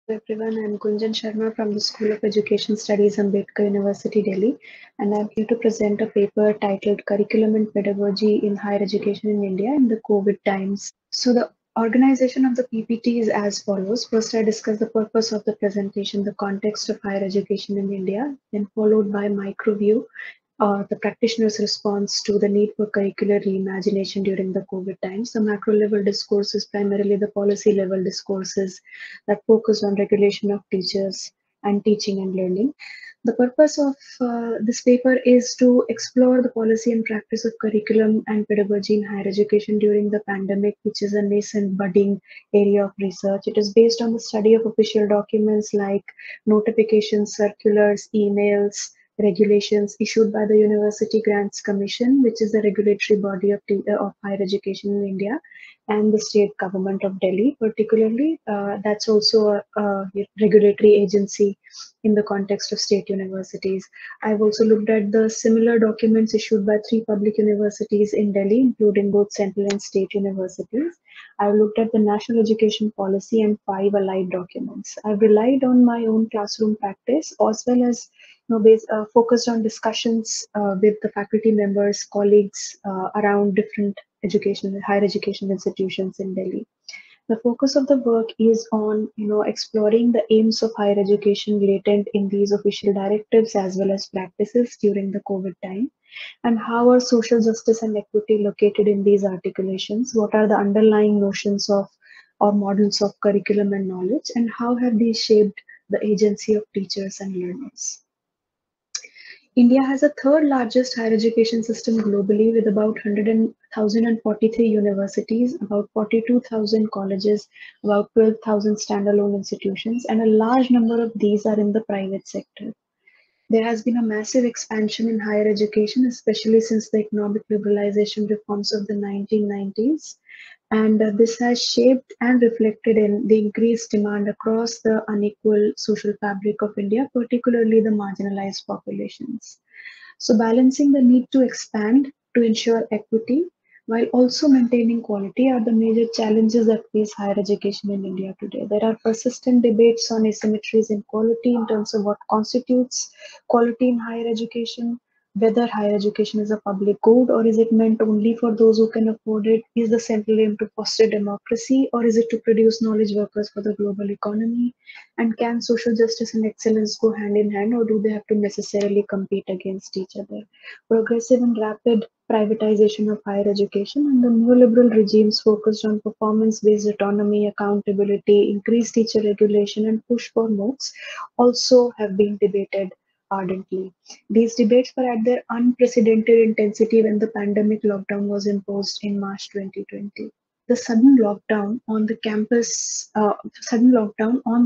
Everyone, I'm Gunjan Sharma from the School of Education Studies, Ambedkar University, Delhi, and I'm here to present a paper titled Curriculum and Pedagogy in Higher Education in India in the COVID times. So the organization of the PPT is as follows. First, I discuss the purpose of the presentation, the context of higher education in India, then followed by microview, the practitioner's response to the need for curricular reimagination during the COVID times. The macro level discourse is primarily the policy level discourses that focus on regulation of teachers and teaching and learning. The purpose of this paper is to explore the policy and practice of curriculum and pedagogy in higher education during the pandemic, which is a nascent budding area of research. It is based on the study of official documents like notifications, circulars, emails, regulations issued by the University Grants Commission, which is the regulatory body of higher education in India, and the state government of Delhi, particularly. That's also a regulatory agency in the context of state universities. I've also looked at the similar documents issued by three public universities in Delhi, including both central and state universities. I've looked at the national education policy and five allied documents. I've relied on my own classroom practice as well as focused on discussions with the faculty members, colleagues around different higher education institutions in Delhi. The focus of the work is on, exploring the aims of higher education latent in these official directives as well as practices during the COVID time. And how are social justice and equity located in these articulations? What are the underlying notions of or models of curriculum and knowledge? And how have these shaped the agency of teachers and learners? India has the third largest higher education system globally with about 1,043 universities, about 42,000 colleges, about 12,000 standalone institutions, and a large number of these are in the private sector. There has been a massive expansion in higher education, especially since the economic liberalization reforms of the 1990s. And this has shaped and reflected in the increased demand across the unequal social fabric of India, particularly the marginalized populations. So balancing the need to expand to ensure equity while also maintaining quality are the major challenges that face higher education in India today. There are persistent debates on asymmetries in quality in terms of what constitutes quality in higher education, whether higher education is a public good or is it meant only for those who can afford it? Is the central aim to foster democracy or is it to produce knowledge workers for the global economy? And can social justice and excellence go hand in hand or do they have to necessarily compete against each other? Progressive and rapid privatization of higher education and the neoliberal regimes focused on performance-based autonomy, accountability, increased teacher regulation, and push for MOOCs also have been debated ardently. These debates were at their unprecedented intensity when the pandemic lockdown was imposed in March 2020. The sudden lockdown on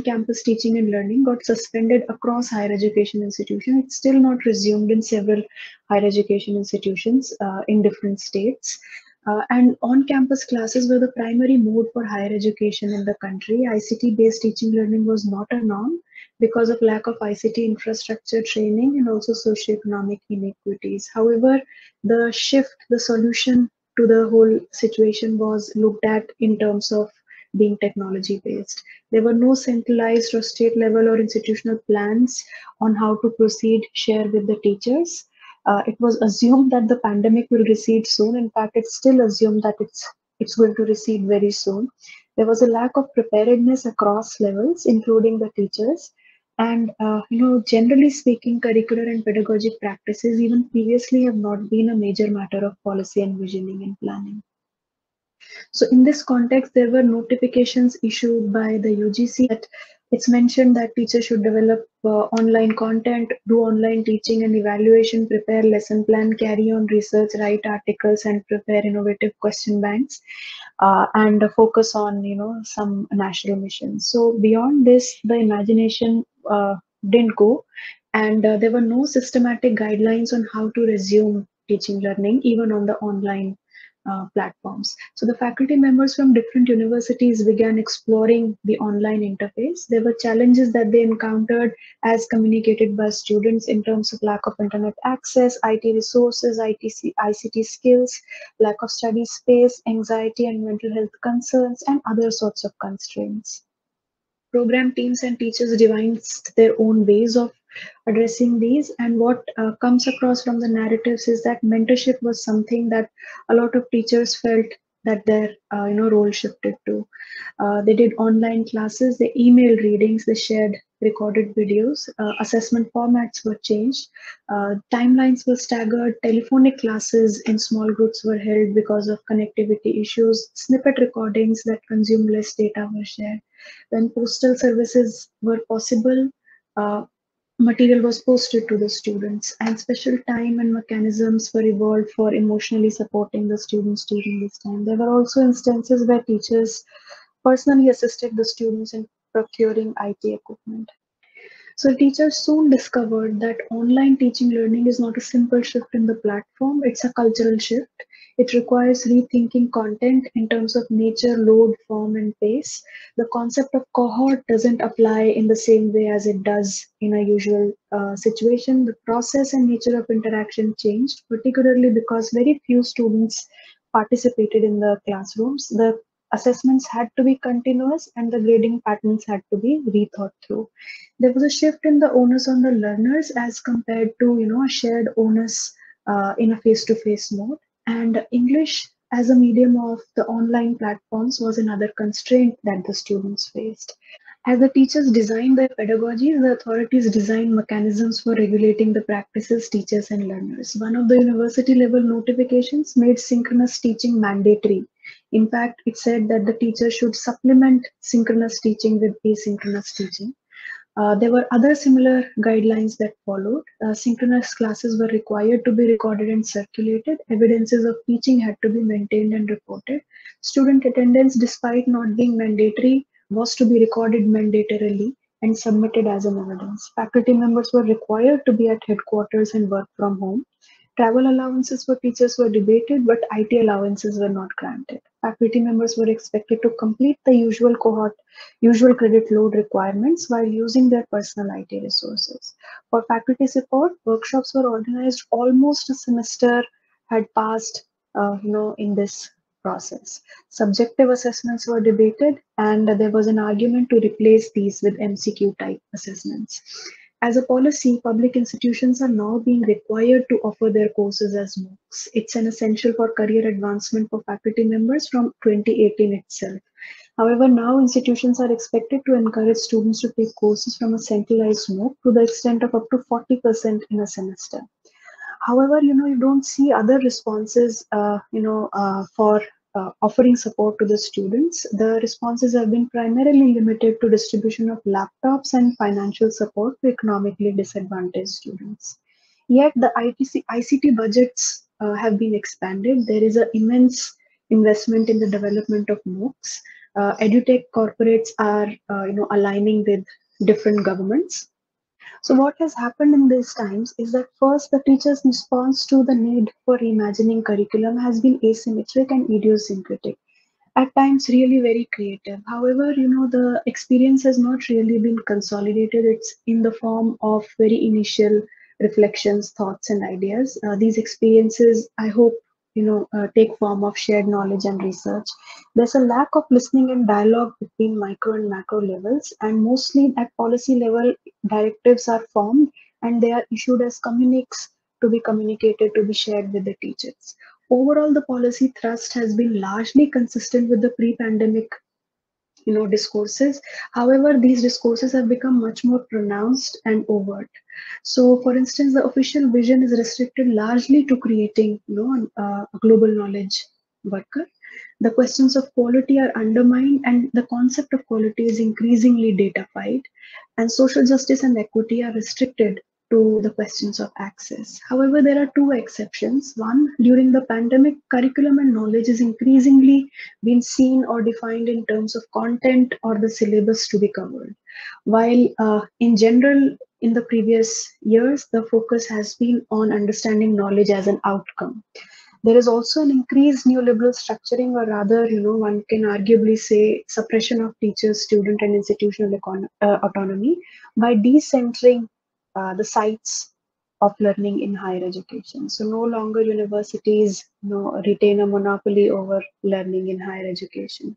campus teaching and learning got suspended across higher education institutions. It's still not resumed in several higher education institutions in different states. And on-campus classes were the primary mode for higher education in the country. ICT-based teaching learning was not a norm because of lack of ICT infrastructure training and also socioeconomic inequities. However, the solution to the whole situation was looked at in terms of being technology based. There were no centralized or state level or institutional plans on how to proceed, share with the teachers. It was assumed that the pandemic will recede soon. In fact, it's still assumed that it's going to recede very soon. There was a lack of preparedness across levels, including the teachers. And generally speaking, curricular and pedagogic practices even previously have not been a major matter of policy and visioning and planning. So in this context, there were notifications issued by the UGC that it's mentioned that teachers should develop online content, do online teaching and evaluation, prepare lesson plan, carry on research, write articles, and prepare innovative question banks, and focus on some national missions. So beyond this, the imagination didn't go, and there were no systematic guidelines on how to resume teaching learning, even on the online platforms. So the faculty members from different universities began exploring the online interface. There were challenges that they encountered as communicated by students in terms of lack of internet access, IT resources, ICT skills, lack of study space, anxiety and mental health concerns, and other sorts of constraints. Program teams and teachers devised their own ways of addressing these. And what comes across from the narratives is that mentorship was something that a lot of teachers felt that their role shifted to. They did online classes, they emailed readings, they shared recorded videos, assessment formats were changed, timelines were staggered, telephonic classes in small groups were held because of connectivity issues, snippet recordings that consume less data were shared. When postal services were possible, uh, material was posted to the students, and special time and mechanisms were evolved for emotionally supporting the students during this time. There were also instances where teachers personally assisted the students in procuring IT equipment. So teachers soon discovered that online teaching learning is not a simple shift in the platform, it's a cultural shift. It requires rethinking content in terms of nature, load, form, and pace. The concept of cohort doesn't apply in the same way as it does in a usual situation. The process and nature of interaction changed, particularly because very few students participated in the classrooms. The assessments had to be continuous and the grading patterns had to be rethought through. There was a shift in the onus on the learners as compared to a shared onus in a face-to-face mode. And English as a medium of the online platforms was another constraint that the students faced. As the teachers designed their pedagogy, the authorities designed mechanisms for regulating the practices, teachers, and learners. One of the university level notifications made synchronous teaching mandatory. In fact, it said that the teacher should supplement synchronous teaching with asynchronous teaching. There were other similar guidelines that followed. Synchronous classes were required to be recorded and circulated. Evidences of teaching had to be maintained and reported. Student attendance, despite not being mandatory, was to be recorded mandatorily and submitted as an evidence. Faculty members were required to be at headquarters and work from home. Travel allowances for teachers were debated, but IT allowances were not granted. Faculty members were expected to complete the usual credit load requirements while using their personal IT resources. For faculty support, workshops were organized almost a semester had passed, in this process. Subjective assessments were debated, and there was an argument to replace these with MCQ type assessments. As a policy, public institutions are now being required to offer their courses as MOOCs. It's an essential for career advancement for faculty members from 2018 itself. However, now institutions are expected to encourage students to take courses from a centralized MOOC to the extent of up to 40% in a semester. However, you don't see other responses, for offering support to the students. The responses have been primarily limited to distribution of laptops and financial support to economically disadvantaged students. Yet the ICT budgets have been expanded. There is an immense investment in the development of MOOCs. EduTech corporates are, aligning with different governments. So what has happened in these times is that first the teacher's response to the need for reimagining curriculum has been asymmetric and idiosyncratic, at times really very creative. However, the experience has not really been consolidated. It's in the form of very initial reflections, thoughts, and ideas. These experiences, I hope, take form of shared knowledge and research. There's a lack of listening and dialogue between micro and macro levels, and mostly at policy level, directives are formed and they are issued as communiques to be communicated, to be shared with the teachers. Overall, the policy thrust has been largely consistent with the pre-pandemic, discourses. However, these discourses have become much more pronounced and overt. So, for instance, the official vision is restricted largely to creating, a global knowledge worker. The questions of quality are undermined, and the concept of quality is increasingly datafied, and social justice and equity are restricted to the questions of access. However, there are two exceptions. One, during the pandemic, curriculum and knowledge is increasingly been seen or defined in terms of content or the syllabus to be covered. While in general, in the previous years, the focus has been on understanding knowledge as an outcome. There is also an increased neoliberal structuring, or rather, one can arguably say suppression of teachers, student, and institutional autonomy by decentering the sites of learning in higher education. So no longer universities, retain a monopoly over learning in higher education.